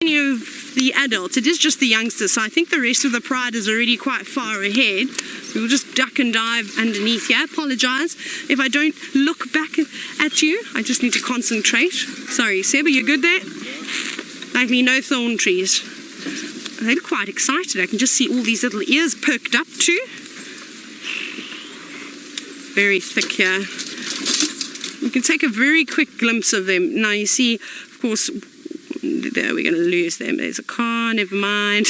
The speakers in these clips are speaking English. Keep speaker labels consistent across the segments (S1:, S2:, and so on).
S1: Any of the adults, it is just the youngsters, so I think the rest of the pride is already quite far ahead. We'll just duck and dive underneath here. Apologize if I don't look back at you. I just need to concentrate. Sorry, Seb, are you good there? Likely no thorn trees. They look quite excited. I can just see all these little ears perked up too. Very thick here. You can take a very quick glimpse of them. Now you see, of course, there we're going to lose them. There's a car, never mind.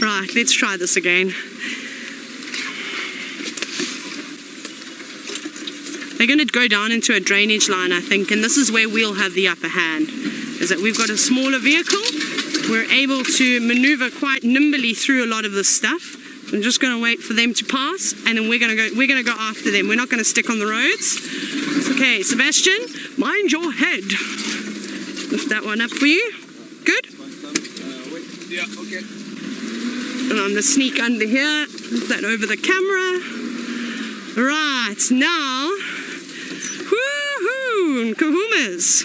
S1: Right, let's try this again. They're going to go down into a drainage line, I think, and this is where we'll have the upper hand, is that we've got a smaller vehicle. We're able to maneuver quite nimbly through a lot of this stuff. I'm just going to wait for them to pass, and then we're going to go after them. We're not going to stick on the roads. Okay, Sebastian, mind your head. Lift that one up for you. Good?
S2: Yeah, okay.
S1: And I'm going to sneak under here. Lift that over the camera. Right, now, woohoo, Nkuhumas.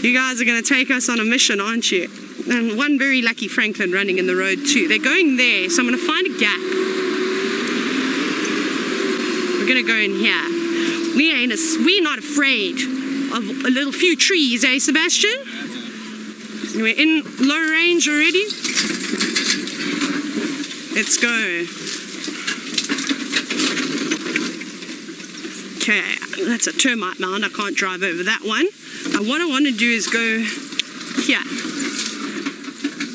S1: You guys are going to take us on a mission, aren't you? And one very lucky Franklin running in the road too. They're going there, so I'm going to find a gap. We're going to go in here. We're not afraid of a little few trees, eh, Sebastian? We're in low range already. Let's go. Okay, that's a termite mound. I can't drive over that one. Now what I want to do is go here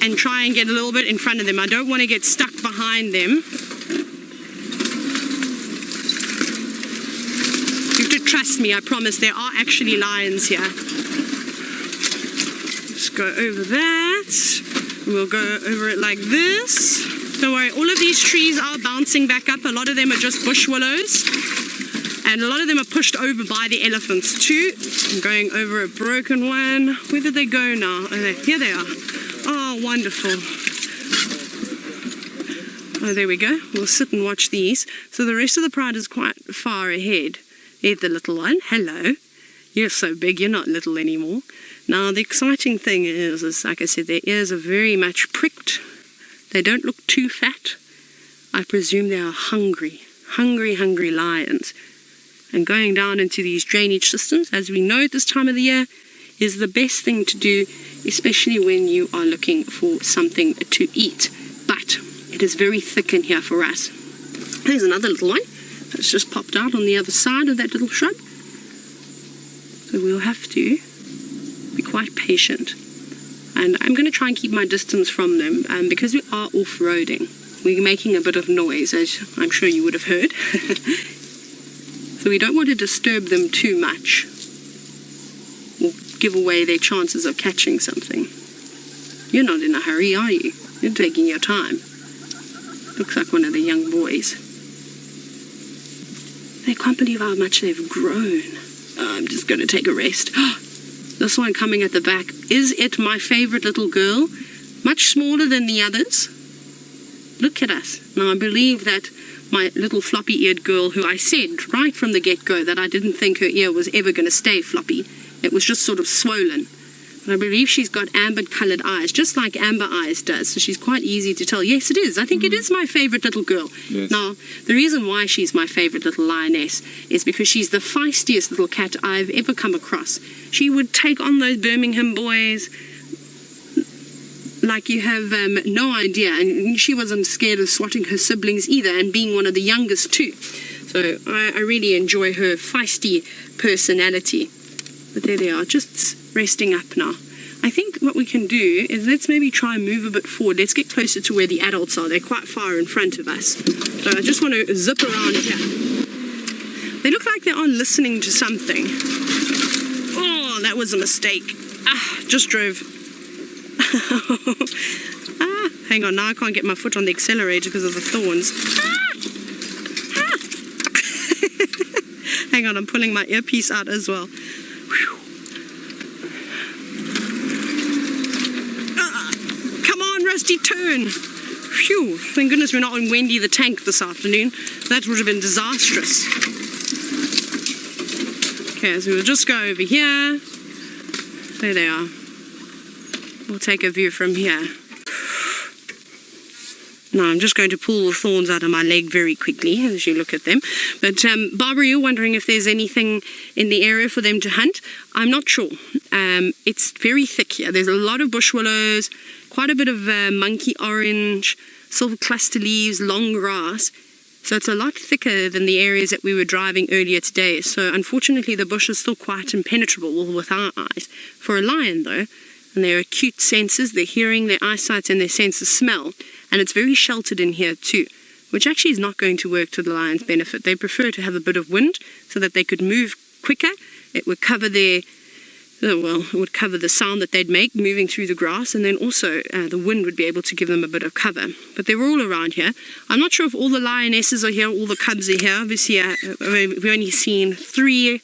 S1: and try and get a little bit in front of them. I don't want to get stuck behind them. You have to trust me, I promise. There are actually lions here. Just go over that. We'll go over it like this. Don't worry, all of these trees are bouncing back up. A lot of them are just bush willows. And a lot of them are pushed over by the elephants too. I'm going over a broken one. Where did they go now? Oh, here they are. Oh, wonderful. Oh, there we go. We'll sit and watch these. So the rest of the pride is quite far ahead. There's the little one. Hello. You're so big, you're not little anymore. Now, the exciting thing is, like I said, their ears are very much pricked. They don't look too fat. I presume they are hungry. Hungry lions. And going down into these drainage systems, as we know at this time of the year, is the best thing to do, especially when you are looking for something to eat. But it is very thick in here for us. There's another little one that's just popped out on the other side of that little shrub. So we'll have to be quite patient. And I'm going to try and keep my distance from them because we are off-roading. We're making a bit of noise, as I'm sure you would have heard. So we don't want to disturb them too much or give away their chances of catching something. You're not in a hurry, are you? You're taking your time. Looks like one of the young boys. I can't believe how much they've grown. I'm just going to take a rest. This one coming at the back. Is it my favorite little girl? Much smaller than the others. Look at us. Now I believe that my little floppy-eared girl, who I said right from the get-go that I didn't think her ear was ever going to stay floppy. It was just sort of swollen. But I believe she's got amber-coloured eyes, just like Amber Eyes does, so she's quite easy to tell. Yes, it is. I think it is my favourite little girl.
S2: Yes. Now,
S1: the reason why she's my favourite little lioness is because she's the feistiest little cat I've ever come across. She would take on those Birmingham boys like you have no idea, and she wasn't scared of swatting her siblings either, and being one of the youngest too. So I really enjoy her feisty personality. But there they are, just resting up now. I think what we can do is let's maybe try and move a bit forward. Let's get closer to where the adults are. They're quite far in front of us. So I just want to zip around here. They look like they are listening to something. Oh, that was a mistake. Just drove. Hang on, now I can't get my foot on the accelerator because of the thorns. Hang on, I'm pulling my earpiece out as well. Come on, Rusty, turn. Phew, thank goodness we're not on Wendy the Tank this afternoon. That would have been disastrous. Okay, so we'll just go over here. There they are. We'll take a view from here. Now I'm just going to pull the thorns out of my leg very quickly as you look at them. But Barbara, you're wondering if there's anything in the area for them to hunt. I'm not sure. It's very thick here. There's a lot of bush willows, quite a bit of monkey orange, silver cluster leaves, long grass. So it's a lot thicker than the areas that we were driving earlier today. So unfortunately the bush is still quite impenetrable with our eyes. For a lion though, and their acute senses, their hearing, their eyesight and their sense of smell, and it's very sheltered in here too, which actually is not going to work to the lion's benefit. They prefer to have a bit of wind so that they could move quicker. It would cover it would cover the sound that they'd make moving through the grass, and then also the wind would be able to give them a bit of cover. But they were all around here. I'm not sure if all the lionesses are here, all the cubs are here. Obviously, we've only seen 3,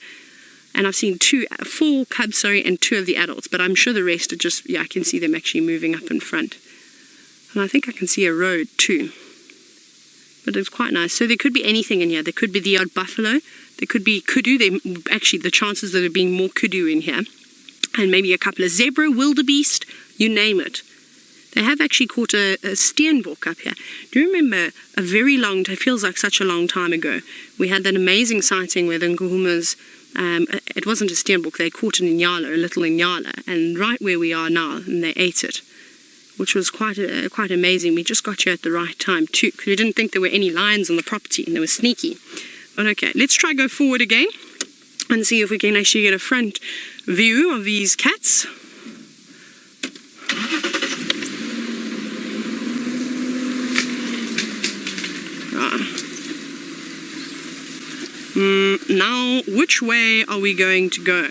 S1: and I've seen 4 cubs, and 2 of the adults. But I'm sure the rest are just, I can see them actually moving up in front. And I think I can see a road too. But it's quite nice. So there could be anything in here. There could be the odd buffalo. There could be kudu. Actually, the chances of there being more kudu in here. And maybe a couple of zebra, wildebeest, you name it. They have actually caught a steenbok up here. Do you remember a very long, it feels like such a long time ago, we had that amazing sighting where the Nkuhumas, it wasn't a steenbok, they caught an inyala, a little inyala, and right where we are now, and they ate it, which was quite amazing. We just got here at the right time too, because we didn't think there were any lions on the property, and they were sneaky. But okay, let's try go forward again and see if we can actually get a front view of these cats. Now, which way are we going to go?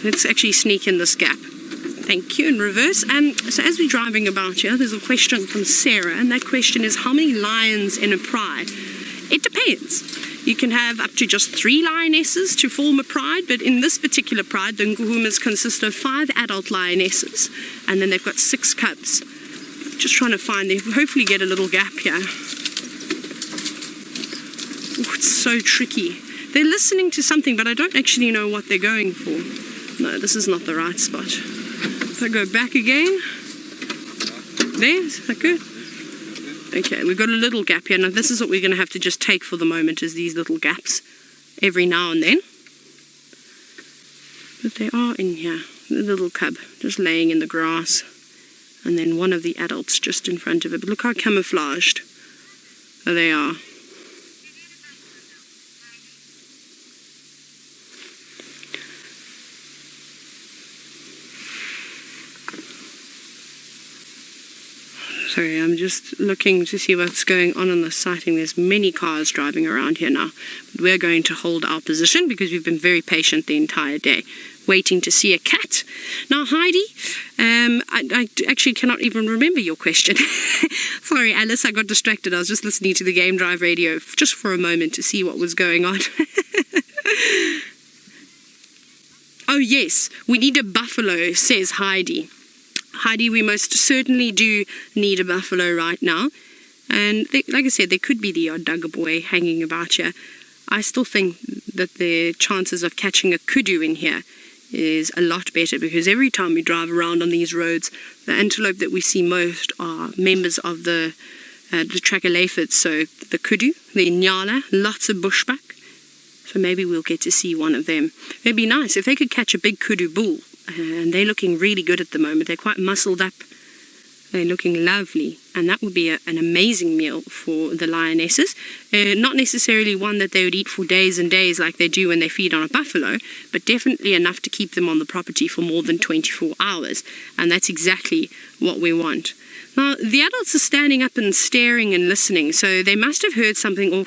S1: Let's actually sneak in this gap. Thank you, in reverse. So as we're driving about here, there's a question from Sarah, and that question is, how many lions in a pride? It depends. You can have up to just 3 lionesses to form a pride, but in this particular pride, the Nkuhumas consist of 5 adult lionesses, and then they've got 6 cubs. Just trying to find, they hopefully get a little gap here. Oh, it's so tricky. They're listening to something, but I don't actually know what they're going for. No, this is not the right spot. So I go back again. There, is that good? Okay, we've got a little gap here. Now this is what we're going to have to just take for the moment, is these little gaps every now and then. But they are in here. The little cub just laying in the grass. And then one of the adults just in front of it. But look how camouflaged they are. Sorry, I'm just looking to see what's going on the sighting. There's many cars driving around here now. But we're going to hold our position because we've been very patient the entire day, waiting to see a cat. Now, Heidi, I actually cannot even remember your question. Sorry, Alice, I got distracted. I was just listening to the Game Drive radio just for a moment to see what was going on. Oh, yes, we need a buffalo, says Heidi. Heidi, we most certainly do need a buffalo right now. And like I said, there could be the odd dugger boy hanging about here. I still think that the chances of catching a kudu in here is a lot better, because every time we drive around on these roads, the antelope that we see most are members of the trachylephids. So the kudu, the inyala, lots of bushbuck. So maybe we'll get to see one of them. It'd be nice if they could catch a big kudu bull. And they're looking really good at the moment. They're quite muscled up. They're looking lovely. And that would be an amazing meal for the lionesses. Not necessarily one that they would eat for days and days like they do when they feed on a buffalo, but definitely enough to keep them on the property for more than 24 hours. And that's exactly what we want. Now, the adults are standing up and staring and listening, so they must have heard something, or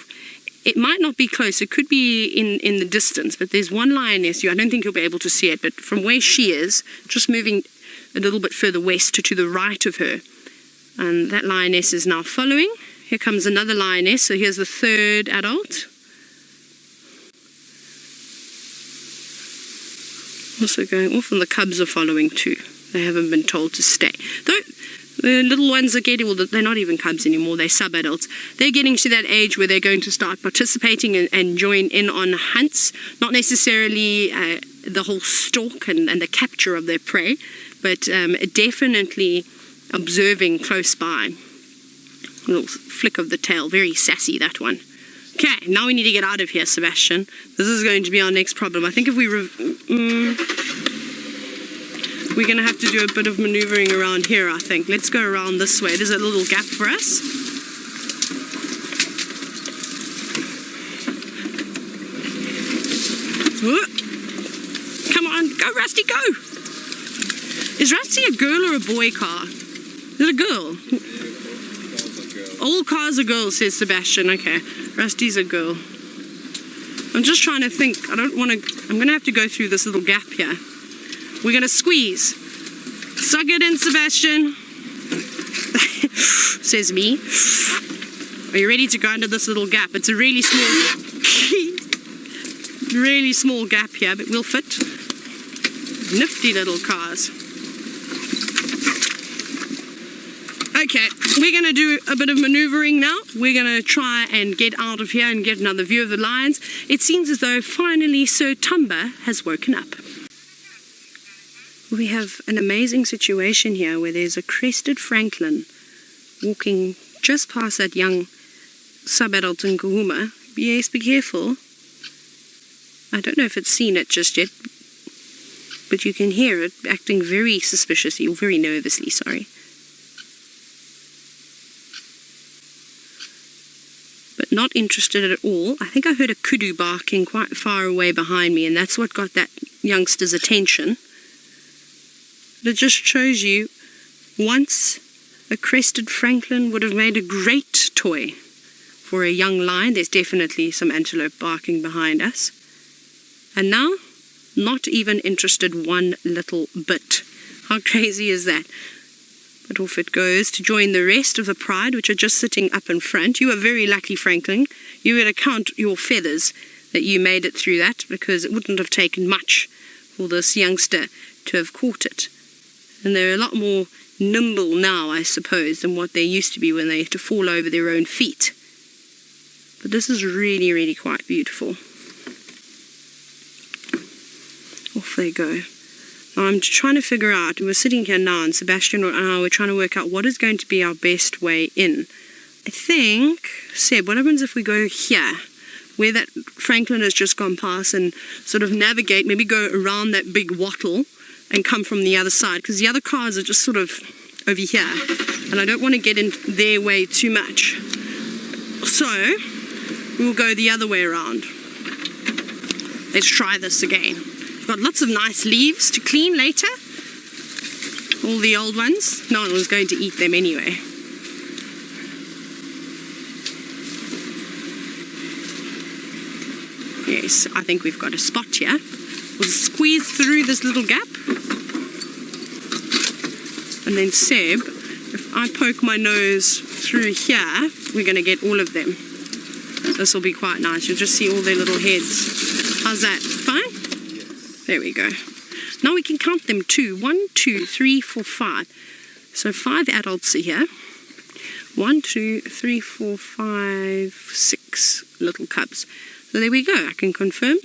S1: it might not be close. It could be in the distance, but there's one lioness. I don't think you'll be able to see it, but from where she is, just moving a little bit further west to the right of her. And that lioness is now following. Here comes another lioness. So here's the 3rd adult. Also going off, and the cubs are following too. They haven't been told to stay. Though the little ones are getting, well, they're not even cubs anymore, they're sub-adults. They're getting to that age where they're going to start participating and join in on hunts. Not necessarily the whole stalk and the capture of their prey, but definitely observing close by. A little flick of the tail, very sassy, that one. Okay, now we need to get out of here, Sebastian. This is going to be our next problem. I think if we we're going to have to do a bit of maneuvering around here, I think. Let's go around this way. There's a little gap for us. Come on, go Rusty, go! Is Rusty a girl or a boy car? Is it a girl? All cars are girls, says Sebastian. Okay, Rusty's a girl. I'm just trying to think. I don't want to... I'm going to have to go through this little gap here. We're going to squeeze. Suck it in, Sebastian. Says me. Are you ready to go under this little gap? It's a really small... really small gap here, but we'll fit. Nifty little cars. Okay, we're going to do a bit of maneuvering now. We're going to try and get out of here and get another view of the lions. It seems as though finally Sir Tumba has woken up. We have an amazing situation here where there's a crested francolin walking just past that young sub-adult Nkuhuma. Yes, be careful. I don't know if it's seen it just yet, but you can hear it acting very suspiciously, or very nervously, sorry. But not interested at all. I think I heard a kudu barking quite far away behind me, and that's what got that youngster's attention. But it just shows you, once a crested francolin would have made a great toy for a young lion. There's definitely some antelope barking behind us. And now, not even interested one little bit. How crazy is that? But off it goes to join the rest of the pride, which are just sitting up in front. You are very lucky, francolin. You would count your feathers that you made it through that, because it wouldn't have taken much for this youngster to have caught it. And they're a lot more nimble now, I suppose, than what they used to be when they had to fall over their own feet. But this is really, really quite beautiful. Off they go. Now I'm trying to figure out, we're sitting here now, and Sebastian and I were trying to work out what is going to be our best way in. I think, Seb, what happens if we go here, where that francolin has just gone past, and sort of navigate, maybe go around that big wattle and come from the other side, because the other cars are just sort of over here, and I don't want to get in their way too much. So, we'll go the other way around. Let's try this again. We've got lots of nice leaves to clean later. All the old ones. No one was going to eat them anyway. Yes, I think we've got a spot here. We'll squeeze through this little gap. And then Seb, if I poke my nose through here, we're going to get all of them. This will be quite nice. You'll just see all their little heads. How's that? Fine?
S2: Yes.
S1: There we go. Now we can count them too. 1, 2, 3, 4, 5. So 5 adults are here. 1, 2, 3, 4, 5, 6 little cubs. So there we go. I can confirm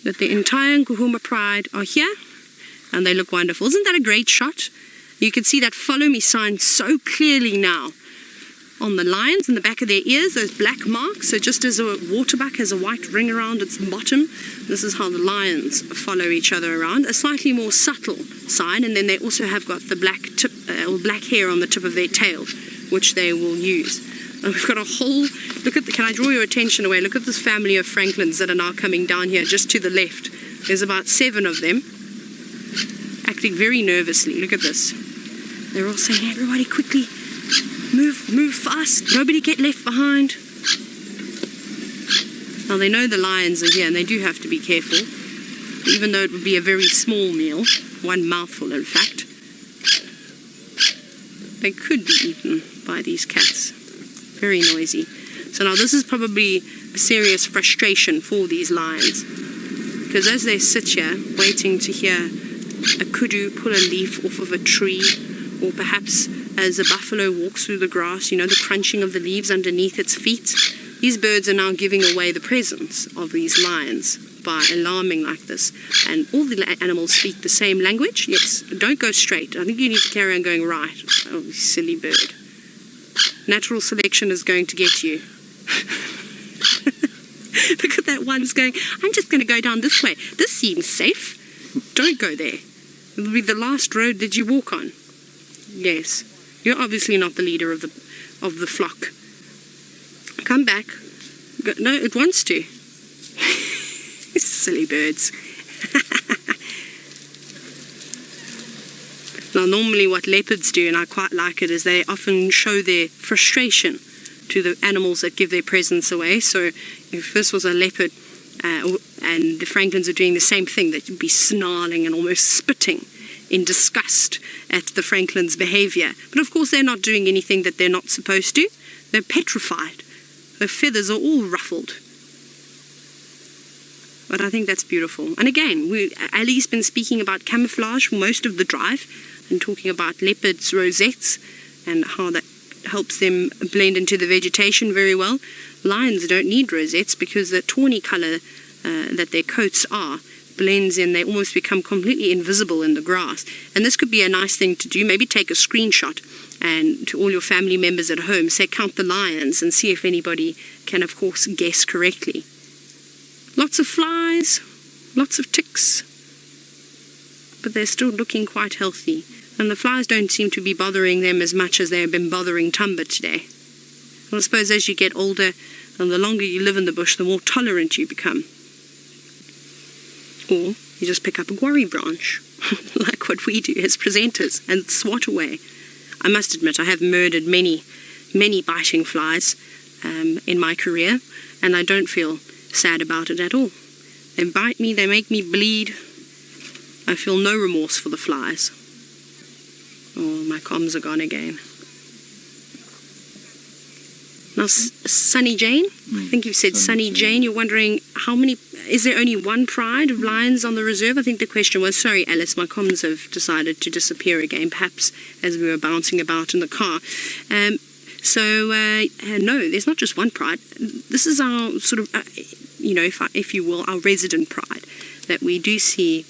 S1: that the entire Nkuhuma Pride are here, and they look wonderful. Isn't that a great shot? You can see that follow me sign so clearly now on the lions in the back of their ears, those black marks. So just as a waterbuck has a white ring around its bottom, this is how the lions follow each other around. A slightly more subtle sign, and then they also have got the black tip or black hair on the tip of their tail, which they will use. And we've got a whole, look at the, can I draw your attention away? Look at this family of francolins that are now coming down here just to the left. There's about 7 of them, acting very nervously. Look at this. They're all saying, everybody quickly, move fast, nobody get left behind. Now they know the lions are here, and they do have to be careful, even though it would be a very small meal, one mouthful in fact. They could be eaten by these cats. Very noisy. So now this is probably a serious frustration for these lions, because as they sit here waiting to hear a kudu pull a leaf off of a tree, or perhaps as a buffalo walks through the grass, you know, the crunching of the leaves underneath its feet, these birds are now giving away the presence of these lions. by alarming like this. And all the animals speak the same language. Yes, don't go straight. I think you need to carry on going right. Oh, you silly bird. Natural selection is going to get you. Look at that one's going, I'm just going to go down this way. This seems safe. Don't go there. It'll be the last road that you walk on. Yes, you're obviously not the leader of the flock. Come back. Go, no, it wants to. Silly birds. Now, normally what leopards do, and I quite like it, is they often show their frustration to the animals that give their presence away. So if this was a leopard and the francolins are doing the same thing, they'd be snarling and almost spitting in disgust at the francolin's behavior. But of course they're not doing anything that they're not supposed to. They're petrified. Their feathers are all ruffled. But I think that's beautiful. And again, Ali's been speaking about camouflage for most of the drive and talking about leopards' rosettes and how that helps them blend into the vegetation very well. Lions don't need rosettes because the tawny colour that their coats are blends in. They almost become completely invisible in the grass. And this could be a nice thing to do. Maybe take a screenshot and to all your family members at home, say count the lions and see if anybody can, of course, guess correctly. Lots of flies, lots of ticks, but they're still looking quite healthy. And the flies don't seem to be bothering them as much as they have been bothering Tumba today. Well, I suppose as you get older and the longer you live in the bush, the more tolerant you become. Or you just pick up a guarri branch, like what we do as presenters, and swat away. I must admit, I have murdered many biting flies in my career, and I don't feel sad about it at all. They bite me, they make me bleed. I feel no remorse for the flies. Oh, my comms are gone again. Now, Sunny Jane, I think you've said Sunny Jane. You're wondering how many, is there only one pride of lions on the reserve? I think the question was, sorry Alice, my comms have decided to disappear again, perhaps as we were bouncing about in the car. No, there's not just one pride. This is our sort of, if you will, our resident pride that we do see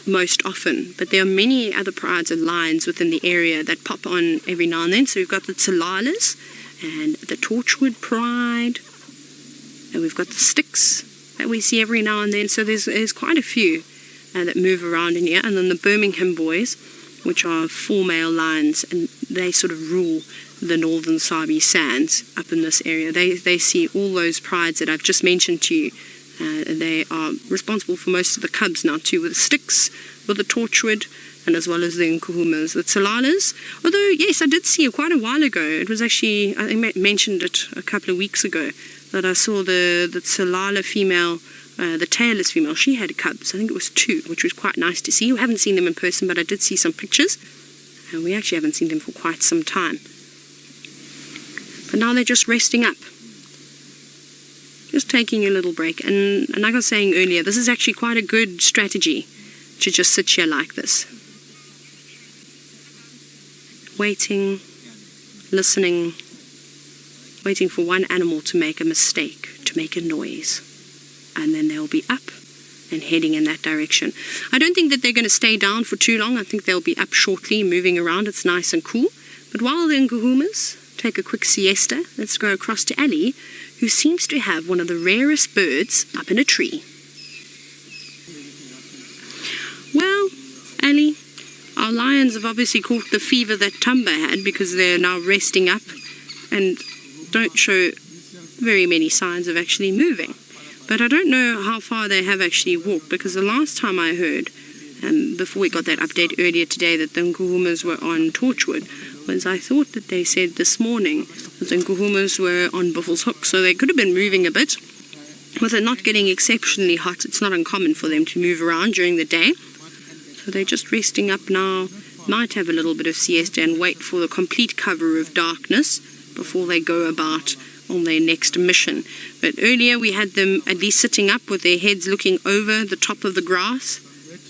S1: most often. But there are many other prides of lions within the area that pop on every now and then. So we've got the Taylas and the Torchwood Pride, and we've got the Sticks that we see every now and then. So there's quite a few that move around in here. And then the Birmingham Boys, which are 4 male lions, and they sort of rule the northern Sabi sands up in this area. They see all those prides that I've just mentioned to you. They are responsible for most of the cubs now too, with the Sticks, with the Torchwood, and as well as the Nkuhumas, the Taylas. Although, yes, I did see it quite a while ago. It was actually, I mentioned it a couple of weeks ago, that I saw the Tayla female, the Tailless female. She had cubs. I think it was 2, which was quite nice to see. We haven't seen them in person, but I did see some pictures. And we actually haven't seen them for quite some time. But now they're just resting up. Just taking a little break. And like I was saying earlier, this is actually quite a good strategy to just sit here like this. Waiting, listening, waiting for one animal to make a mistake, to make a noise. And then they'll be up and heading in that direction. I don't think that they're going to stay down for too long. I think they'll be up shortly, moving around. It's nice and cool. But while the Nkuhumas take a quick siesta, let's go across to Ali, who seems to have one of the rarest birds up in a tree. Well, Ali, our lions have obviously caught the fever that Tumba had, because they're now resting up and don't show very many signs of actually moving. But I don't know how far they have actually walked, because the last time I heard, before we got that update earlier today that the Nkuhumas were on Torchwood, was I thought that they said this morning that the Nkuhumas were on Buffelshoek, Hook, so they could have been moving a bit. With it not getting exceptionally hot, it's not uncommon for them to move around during the day. So they're just resting up now, might have a little bit of siesta and wait for the complete cover of darkness before they go about on their next mission. But earlier we had them at least sitting up with their heads looking over the top of the grass.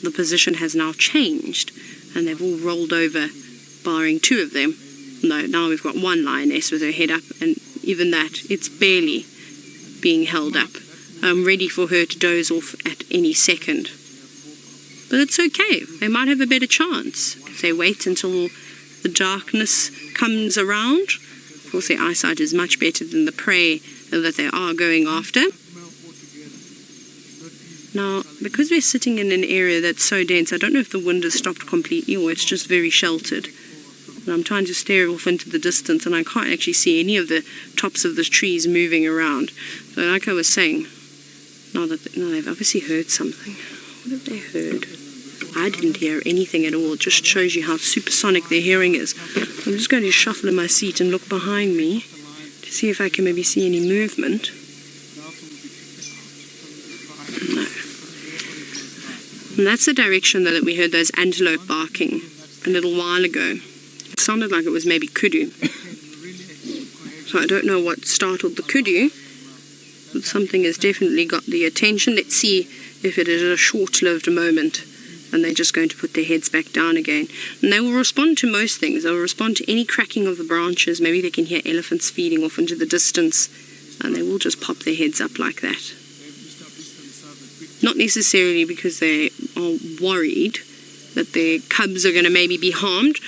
S1: The position has now changed and they've all rolled over, barring 2 of them. No, now we've got 1 lioness with her head up, and even that, it's barely being held up. ready for her to doze off at any second. But it's okay. They might have a better chance if they wait until the darkness comes around. Of course, their eyesight is much better than the prey that they are going after. Now, because we're sitting in an area that's so dense, I don't know if the wind has stopped completely or it's just very sheltered. And I'm trying to stare off into the distance and I can't actually see any of the tops of the trees moving around. So like I was saying, now they've obviously heard something. What have they heard? I didn't hear anything at all. It just shows you how supersonic their hearing is. I'm just going to shuffle in my seat and look behind me to see if I can maybe see any movement. No. And that's the direction that we heard those antelope barking a little while ago. It sounded like it was maybe kudu. So I don't know what startled the kudu, but something has definitely got the attention. Let's see if it is a short-lived moment and they're just going to put their heads back down again. And they will respond to most things. They will respond to any cracking of the branches. Maybe they can hear elephants feeding off into the distance and they will just pop their heads up like that. Not necessarily because they are worried that their cubs are going to maybe be harmed.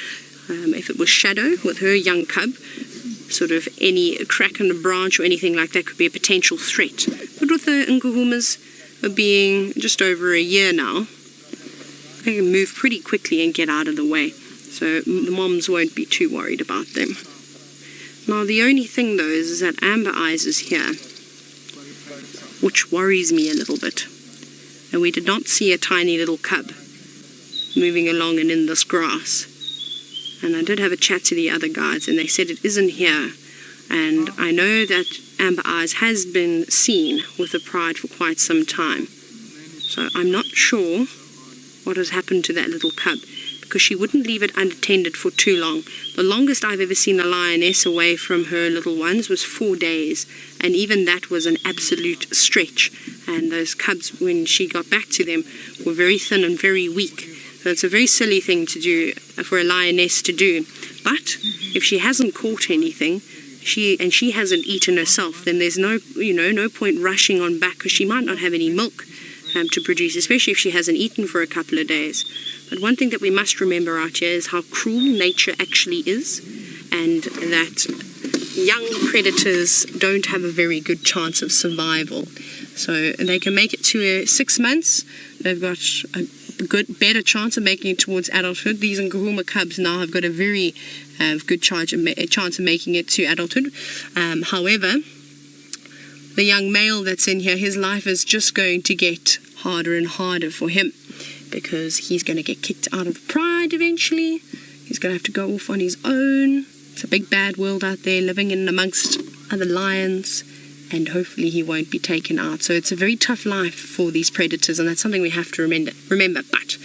S1: If it was Shadow with her young cub, sort of any crack in the branch or anything like that could be a potential threat. But with the Nkuhumas being just over a year now, they can move pretty quickly and get out of the way. So the moms won't be too worried about them. Now the only thing though is that Amber Eyes is here, which worries me a little bit. And we did not see a tiny little cub moving along and in this grass. And I did have a chat to the other guides and they said it isn't here. And I know that Amber Eyes has been seen with the Pride for quite some time. So I'm not sure what has happened to that little cub, because she wouldn't leave it unattended for too long. The longest I've ever seen a lioness away from her little ones was 4 days, and even that was an absolute stretch. And those cubs, when she got back to them, were very thin and very weak. So it's a very silly thing to do for a lioness to do. But if she hasn't caught anything, she hasn't eaten herself, then there's no point rushing on back, because she might not have any milk to produce, especially if she hasn't eaten for a couple of days. But one thing that we must remember out here is how cruel nature actually is, and that young predators don't have a very good chance of survival. So they can make it to 6 months. They've got a better chance of making it towards adulthood. These Nkuhuma cubs now have got a very good chance of making it to adulthood. However, the young male that's in here, his life is just going to get harder and harder for him, because he's going to get kicked out of Pride eventually. He's going to have to go off on his own. It's a big bad world out there, living in amongst other lions, and hopefully he won't be taken out. So it's a very tough life for these predators, and that's something we have to remember. But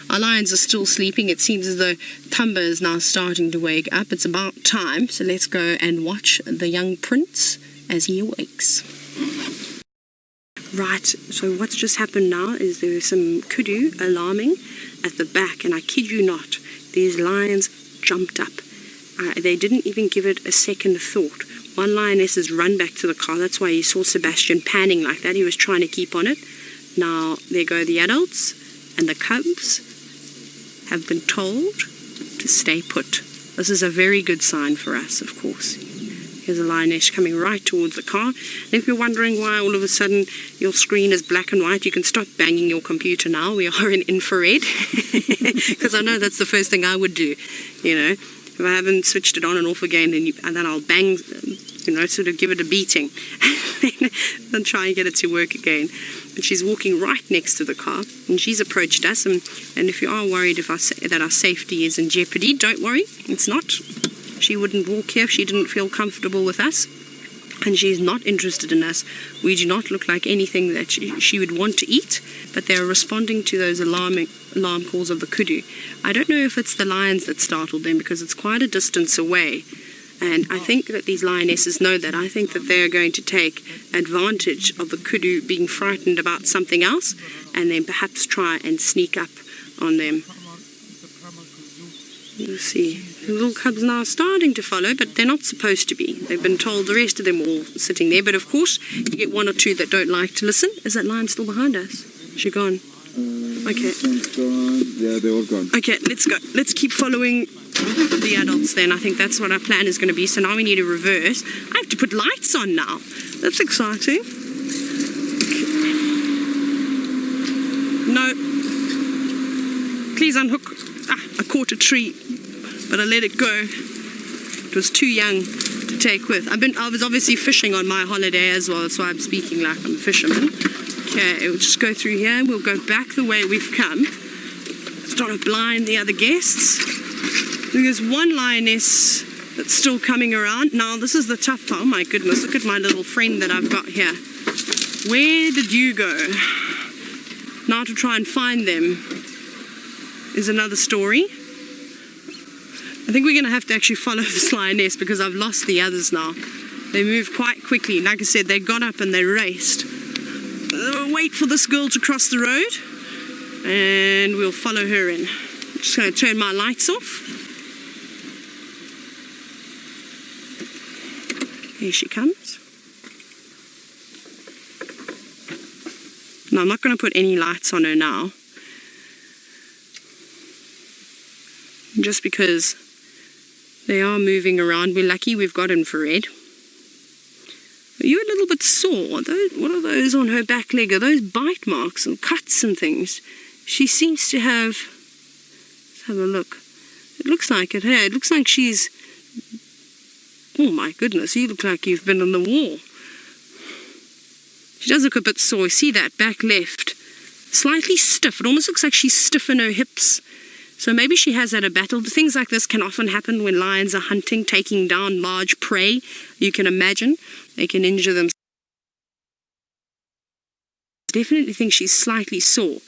S1: our lions are still sleeping. It seems as though Thumba is now starting to wake up. It's about time, so let's go and watch the young prince as he awakes. Right, so what's just happened now is there is some kudu alarming at the back, and I kid you not, these lions jumped up. They didn't even give it a second thought. One lioness has run back to the car. That's why you saw Sebastian panning like that. He was trying to keep on it. Now there go the adults, and the cubs have been told to stay put. This is a very good sign for us, of course. Here's a lioness coming right towards the car. And if you're wondering why all of a sudden your screen is black and white, you can stop banging your computer now. We are in infrared. Because I know that's the first thing I would do. You know, if I haven't switched it on and off again, and then I'll bang, sort of give it a beating. Then try and get it to work again. But she's walking right next to the car, and she's approached us. And if you are worried that our safety is in jeopardy, don't worry, it's not. She wouldn't walk here if she didn't feel comfortable with us, and she's not interested in us. We do not look like anything that she would want to eat, but they're responding to those alarm calls of the kudu. I don't know if it's the lions that startled them, because it's quite a distance away, and I think that these lionesses know that. I think that they're going to take advantage of the kudu being frightened about something else, and then perhaps try and sneak up on them. Let's see. The little cubs now are starting to follow, but they're not supposed to be. They've been told. The rest of them are all sitting there. But of course, you get one or two that don't like to listen. Is that lion still behind us? Is she gone? Okay.
S2: Gone. Yeah, they're all gone.
S1: Okay, let's go. Let's keep following the adults then. I think that's what our plan is going to be. So now we need to reverse. I have to put lights on now. That's exciting. No. Please unhook. I caught a tree, but I let it go. It was too young to take with. I was obviously fishing on my holiday as well. That's why I'm speaking like I'm a fisherman. Okay, we'll just go through here. We'll go back the way we've come. Trying to blind the other guests. There's one lioness that's still coming around. Now, this is the tough part. Oh my goodness, look at my little friend that I've got here. Where did you go? Now to try and find them is another story. I think we're going to have to actually follow this lioness because I've lost the others now. They moved quite quickly. Like I said, they got up and they raced. Wait for this girl to cross the road and we'll follow her in. I'm just going to turn my lights off. Here she comes. No, I'm not going to put any lights on her now. Just because they are moving around. We're lucky we've got infrared. Are you a little bit sore? What are those on her back leg? Are those bite marks and cuts and things? She seems to have... Let's have a look. It looks like it. Hey, it looks like she's... Oh my goodness, you look like you've been on the wall. She does look a bit sore. See that back left? Slightly stiff. It almost looks like she's stiff in her hips. So maybe she has had a battle. Things like this can often happen when lions are hunting, taking down large prey. You can imagine. They can injure them. I definitely think she's slightly sore.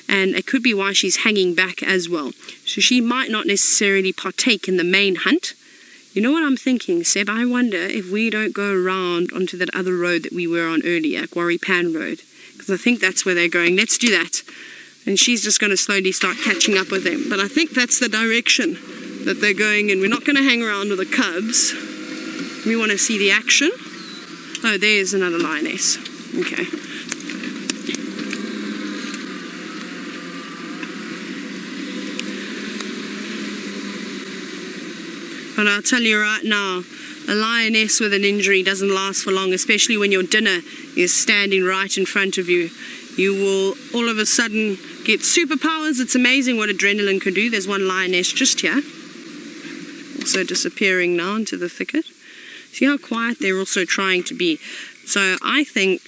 S1: And it could be why she's hanging back as well. So she might not necessarily partake in the main hunt. You know what I'm thinking, Seb? I wonder if we don't go around onto that other road that we were on earlier, Quarry Pan Road. Because I think that's where they're going. Let's do that. And she's just going to slowly start catching up with them. But I think that's the direction that they're going in. We're not going to hang around with the cubs. We want to see the action. Oh, there's another lioness. Okay. But I'll tell you right now, a lioness with an injury doesn't last for long, especially when your dinner is standing right in front of you. You will all of a sudden get superpowers. It's amazing what adrenaline can do. There's one lioness just here, also disappearing now into the thicket. See how quiet they're also trying to be. So I think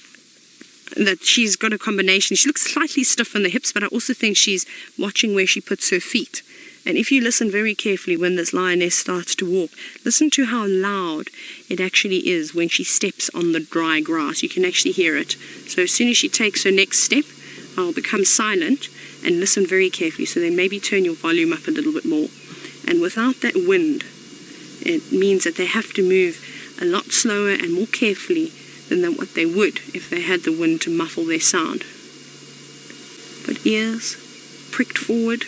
S1: that she's got a combination. She looks slightly stiff in the hips, but I also think she's watching where she puts her feet. And if you listen very carefully when this lioness starts to walk, listen to how loud it actually is when she steps on the dry grass. You can actually hear it. So as soon as she takes her next step, I'll become silent and listen very carefully. So then maybe turn your volume up a little bit more. And without that wind, it means that they have to move a lot slower and more carefully than what they would if they had the wind to muffle their sound. But ears pricked forward,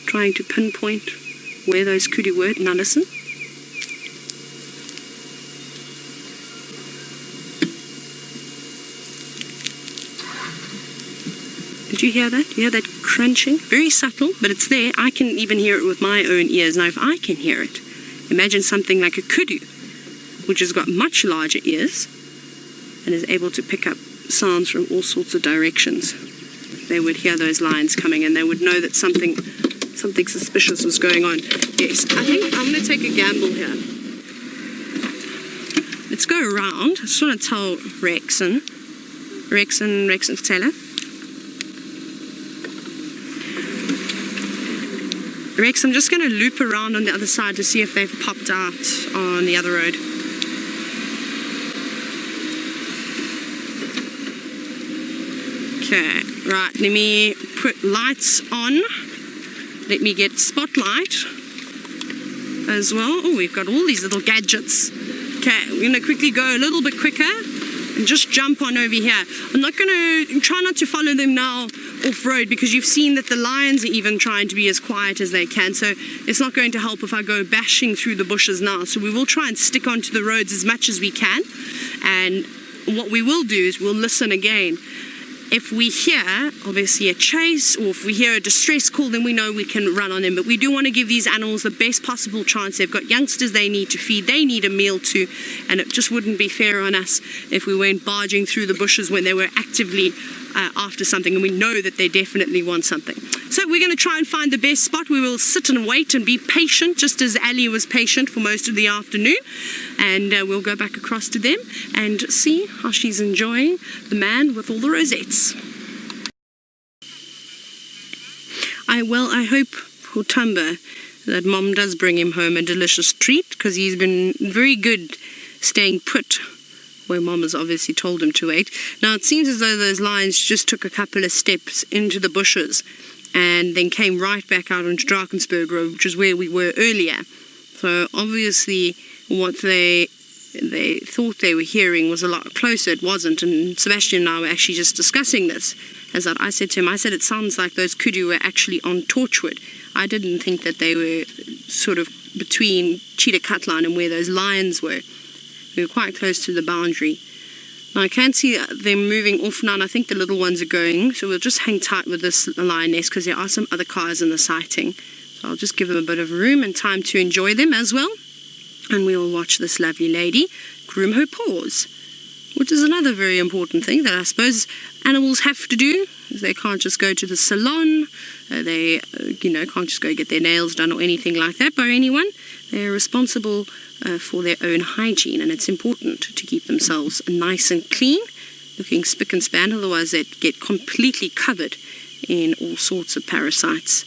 S1: trying to pinpoint where those kudu were. Now listen. Did you hear that? You hear that crunching? Very subtle, but it's there. I can even hear it with my own ears. Now if I can hear it, imagine something like a kudu, which has got much larger ears and is able to pick up sounds from all sorts of directions. They would hear those lions coming and they would know that something suspicious was going on. Yes, I think I'm going to take a gamble here. Let's go around. I just want to tell Rex and Tayla. Rex, I'm just going to loop around on the other side to see if they've popped out on the other road. Okay, right, let me put lights on. Let me get spotlight as well. Oh, we've got all these little gadgets. Okay, we're going to quickly go a little bit quicker and just jump on over here. I'm not going to try not to follow them now off-road, because you've seen that the lions are even trying to be as quiet as they can, so it's not going to help if I go bashing through the bushes now. So we will try and stick onto the roads as much as we can, and what we will do is we'll listen again. If we hear, obviously, a chase, or if we hear a distress call, then we know we can run on them. But we do want to give these animals the best possible chance. They've got youngsters they need to feed, they need a meal too, and it just wouldn't be fair on us if we went barging through the bushes when they were actively after something, and we know that they definitely want something. So we're going to try and find the best spot. We will sit and wait and be patient, just as Ali was patient for most of the afternoon, and we'll go back across to them and see how she's enjoying the man with all the rosettes. I hope for Tumba that Mom does bring him home a delicious treat, because he's been very good staying put where Mom has obviously told him to wait. Now it seems as though those lions just took a couple of steps into the bushes and then came right back out onto Drakensberg Road, which is where we were earlier. So obviously what they thought they were hearing was a lot closer. It wasn't, and Sebastian and I were actually just discussing this. As I said to him, I said it sounds like those kudu were actually on Torchwood. I didn't think that they were sort of between Chitwa and where those lions were. We were quite close to the boundary. Now I can see them moving off now, and I think the little ones are going, so we'll just hang tight with this lioness, because there are some other cars in the sighting. So I'll just give them a bit of room and time to enjoy them as well. And we'll watch this lovely lady groom her paws, which is another very important thing that I suppose animals have to do. They can't just go to the salon, they can't just go get their nails done or anything like that by anyone. They're responsible for their own hygiene, and it's important to keep themselves nice and clean, looking spick and span, otherwise they'd get completely covered in all sorts of parasites.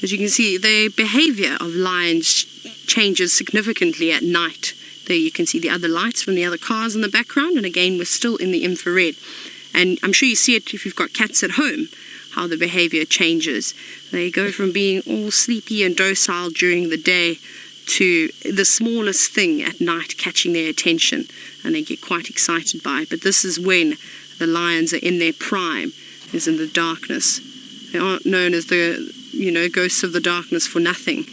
S1: As you can see, the behavior of lions changes significantly at night. There you can see the other lights from the other cars in the background, and again we're still in the infrared. And I'm sure you see it if you've got cats at home, how the behavior changes. They go from being all sleepy and docile during the day to the smallest thing at night catching their attention, and they get quite excited by it. But this is when the lions are in their prime, is in the darkness. They aren't known as the ghosts of the darkness for nothing.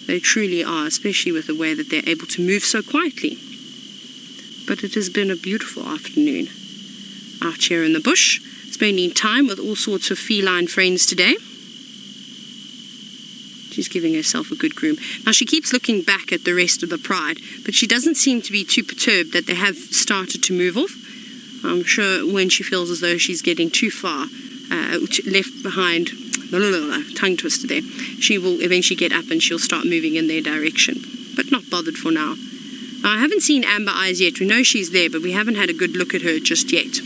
S1: They truly are, especially with the way that they're able to move so quietly. But it has been a beautiful afternoon out here in the bush, spending time with all sorts of feline friends today. She's giving herself a good groom. Now she keeps looking back at the rest of the pride, but she doesn't seem to be too perturbed that they have started to move off. I'm sure when she feels as though she's getting too far left behind, tongue twister there, she will eventually get up and she'll start moving in their direction, but not bothered for now. Now I haven't seen Amber Eyes yet. We know she's there, but we haven't had a good look at her just yet.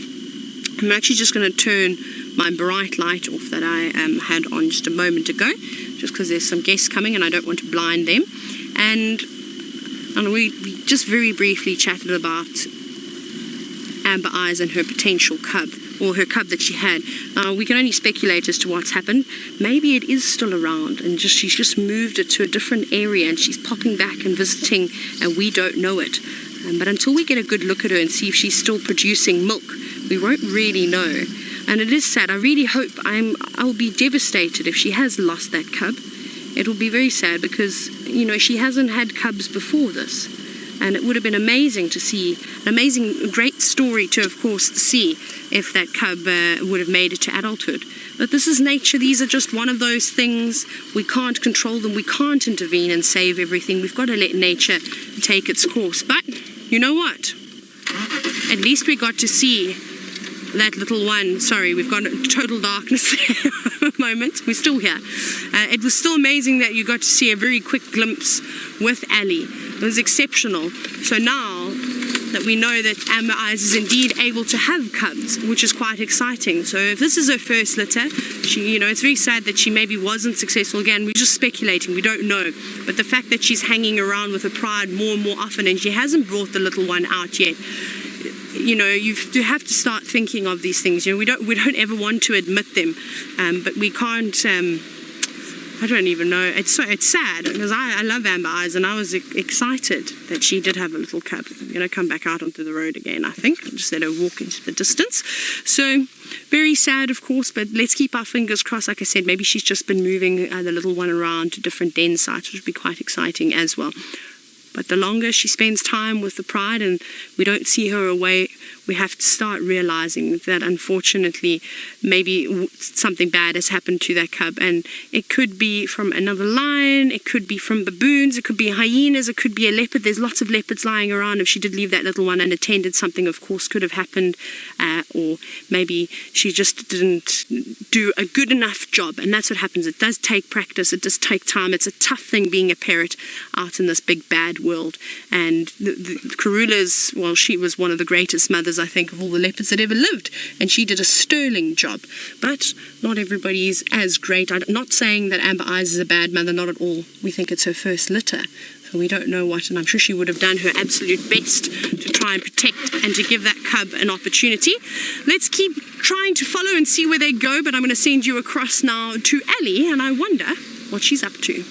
S1: I'm actually just going to turn my bright light off that I had on just a moment ago, just because there's some guests coming and I don't want to blind them. And we just very briefly chatted about Amber Eyes and her potential cub, or her cub that she had. We can only speculate as to what's happened. Maybe it is still around and she's just moved it to a different area and she's popping back and visiting and we don't know it. But until we get a good look at her and see if she's still producing milk, we won't really know. And it is sad. I really hope, I'll be devastated if she has lost that cub. It will be very sad because, she hasn't had cubs before this. And it would have been amazing to see, great story to, of course, see if that cub would have made it to adulthood. But this is nature. These are just one of those things. We can't control them. We can't intervene and save everything. We've got to let nature take its course. But you know what? At least we got to see that little one. Sorry, we've got total darkness there a moment. We're still here. It was still amazing that you got to see a very quick glimpse with Ali. It was exceptional. So now that we know that Amber Eyes is indeed able to have cubs, which is quite exciting. So if this is her first litter, it's very sad that she maybe wasn't successful. Again, we're just speculating, we don't know. But the fact that she's hanging around with her pride more and more often and she hasn't brought the little one out yet, you have to start thinking of these things. We don't ever want to admit them, but we can't I don't even know. It's sad because I love Amber Eyes, and I was excited that she did have a little cub. I'm going to come back out onto the road again, I think. Just let her walk into the distance. So very sad, of course, but let's keep our fingers crossed. Like I said, maybe she's just been moving the little one around to different den sites, which would be quite exciting as well. But the longer she spends time with the Pride and we don't see her away, we have to start realizing that unfortunately maybe something bad has happened to that cub, and it could be from another lion, it could be from baboons, it could be hyenas, it could be a leopard. There's lots of leopards lying around. If she did leave that little one unattended, something of course could have happened, or maybe she just didn't do a good enough job. And that's what happens. It does take practice, it does take time. It's a tough thing being a parrot out in this big bad world. And the Karula's, well, she was one of the greatest mothers, I think, of all the leopards that ever lived, and she did a sterling job. But not everybody is as great. I'm not saying that Amber Eyes is a bad mother, not at all. We think it's her first litter, so we don't know what, and I'm sure she would have done her absolute best to try and protect and to give that cub an opportunity. Let's keep trying to follow and see where they go, but I'm going to send you across now to Ali, and I wonder what she's up to.